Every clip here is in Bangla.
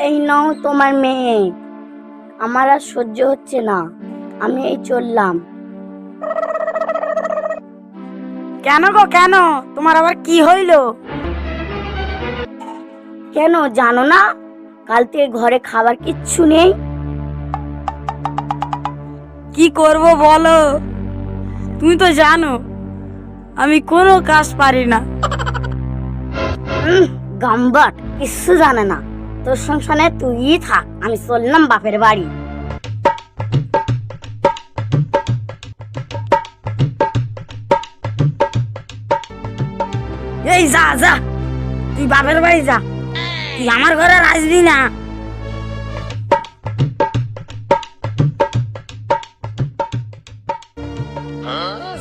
এই নাও তোমার মেয়ে। আমার আর সহ্য হচ্ছে না, আমি এই চললাম। কেন গো কেন? তোমার আবার কি হইলো? কেন জানো না? কাল থেকে ঘরে খাবার কিচ্ছু নেই। কি করব বলো? তুমি তো জানো আমি কোনো কাজ পারি না। গাম্বাট কিচ্ছু জানে না। তোর সংসারে তুই থাক, আমি চললাম বাপের বাড়ি। এই যা যা, তুই বাপের বাড়ি যা, তুই আমার ঘরে আর আসবি না।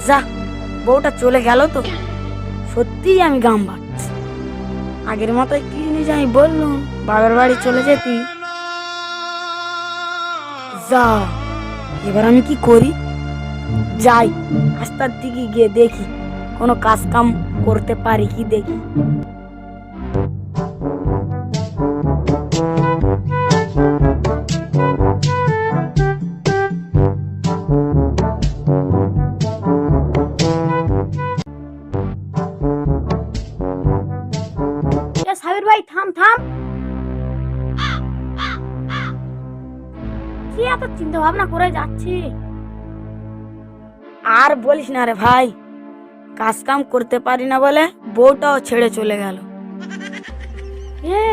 যা, বউটা চলে গেল তো সত্যি আমি গাম বাড়ছি। আগের মতো কি জিনিস আমি বললাম বাবার বাড়ি চলে যেতি। যা, এবার আমি কি করি? যাই রাস্তার দিকে গিয়ে দেখি কোনো কাজ কাম করতে পারি কি দেখি। সাবির ভাই থাম থাম। কি এত চিন্তা ভাবনা করে যাচ্ছি? আর বলিস না রে ভাই, কাজ কাম করতে পারি না বলে বউটাও ছেড়ে চলে গেল। এ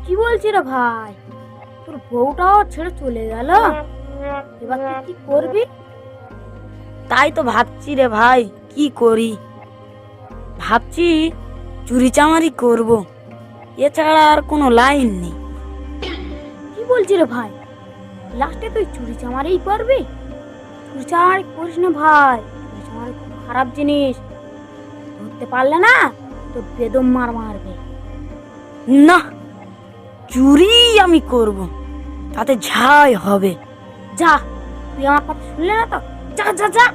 কি বলছি রে ভাই, তোর বউটাও ছেড়ে চলে গেল, এবার তুই কি করবি? তাই তো ভাবছি রে ভাই, কি করি? ভাবছি চুরি চামারি করব, এছাড়া আর কোনো লাইন নেই। কি বলছি রে ভাই, লাস্টে তুই চুরি চামারি করবি? চুরি চামারি করিস না ভাই, চুরি চামারি খুব খারাপ জিনিস। ধরতে পারলে না তো বেদম মার মারবে। না, চুরি আমি করব, তাতে যাই হবে। যা, তুই আমার কথা শুনলে না তো, যা যা যা,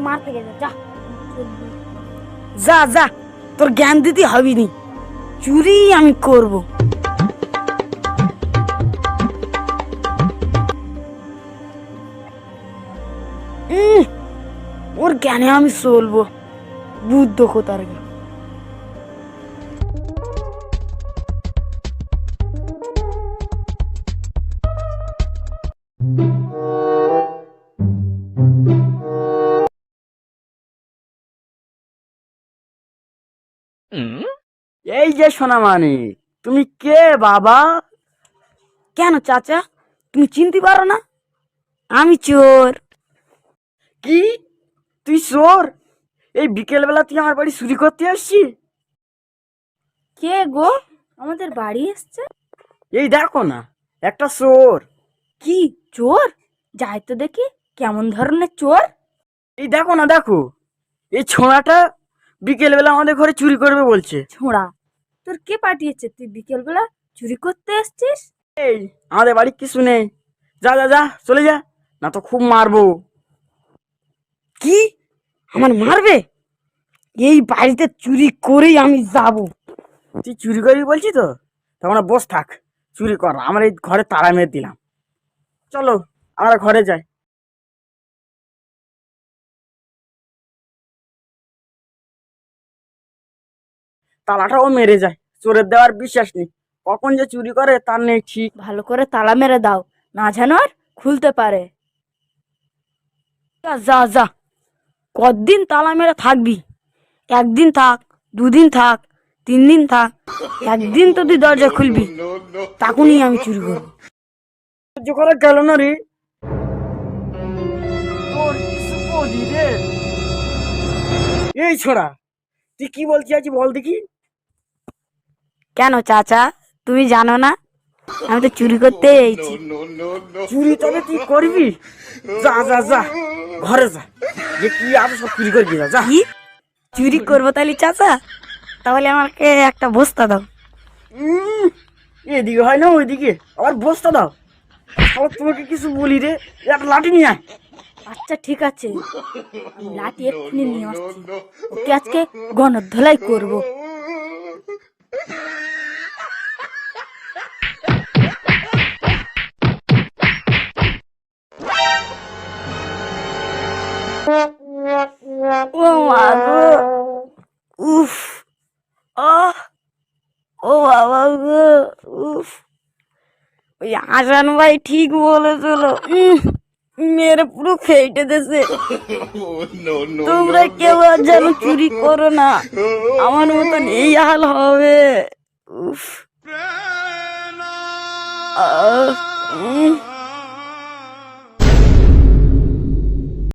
মার থেকে যা যা। যা যা, তোর জ্ঞান দিতে হবে নি, চুরি আমি করব। ওর জ্ঞানে আমি চলবো, বুদ্ধ কোথার গে। এই যে সোনামানি, তুমি কে বাবা? কেন চাচা, তুমি চিনতে পারো না? আমি চোর। কি, তুই চোর? এই বিকেল বেলা তুই আমার বাড়ি চুরি করতে আসছি? কে গো আমাদের বাড়ি এসছে? এই দেখো না, একটা চোর। কি চোর? যাই তো দেখি কেমন ধরনের চোর। এই দেখো না, দেখো, এই ছোঁড়াটা বিকেল বেলা আমাদের ঘরে চুরি করবে বলছে। ছোঁড়া? তোর কে পাঠিয়েছে তুই বিকেল বেলা চুরি করতে এসছিস? এই আমাদের বাড়ি কিছু নেই, যা যা যা, চলে যা, না তো খুব মারবো। কি, আমার মারবে? এই বাড়িতে চুরি করেই আমি যাব। তুই চুরি করবি বলছি তো, তখন বস থাক, চুরি কর, আমরা এই ঘরে তালা মেরে দিলাম। চলো আমরা ঘরে যাই। তালাটাও মেরে যায়, চোরের দেওয়ার বিশ্বাস নেই, কখন যে চুরি করে তার নেই ঠিক। ভালো করে তালা মেরে দাও, না যেন আর খুলতে পারে। যা যা যা, কতদিন তালা মেরে থাকবি? একদিন থাক, দুদিন থাক, 3 দিন থাক, একদিন তো তুই দরজা খুলবি, তখনই আমি চুরি করবো। সহ্য করা গেল না রে, তোর কিছু বলি রে। এই ছোড়া, তুই কি বলছি আছি বল দেখি। কেন চাচা, তুমি জানো না আমি তো চুরি করতে এসেছি। চুরি তবে তুই করবি? যা যা যা, ঘরে যা, যে কি আছে সব চুরি করবি, যা যা। কি চুরি করবো তাহলে চাচা? তাহলে আমাকে একটা বস্তা দাও। এদিকে হয় না ওইদিকে, আবার বস্তা দাও? আবার তোমাকে কিছু বলি রে, একটা লাঠি নিয়ে আয়। আচ্ছা ঠিক আছে, আমি লাঠি এক্ষুনি নিয়ে আসছি, ওকে আজকে গণধোলাই করবো। উফ, ওই হাসান ভাই ঠিক বলেছিল। মেরে পুরো ফেটে দিয়েছে। তোমরা কেউ আর যেন চুরি করো না, আমার মতন এই হাল হবে। উফ,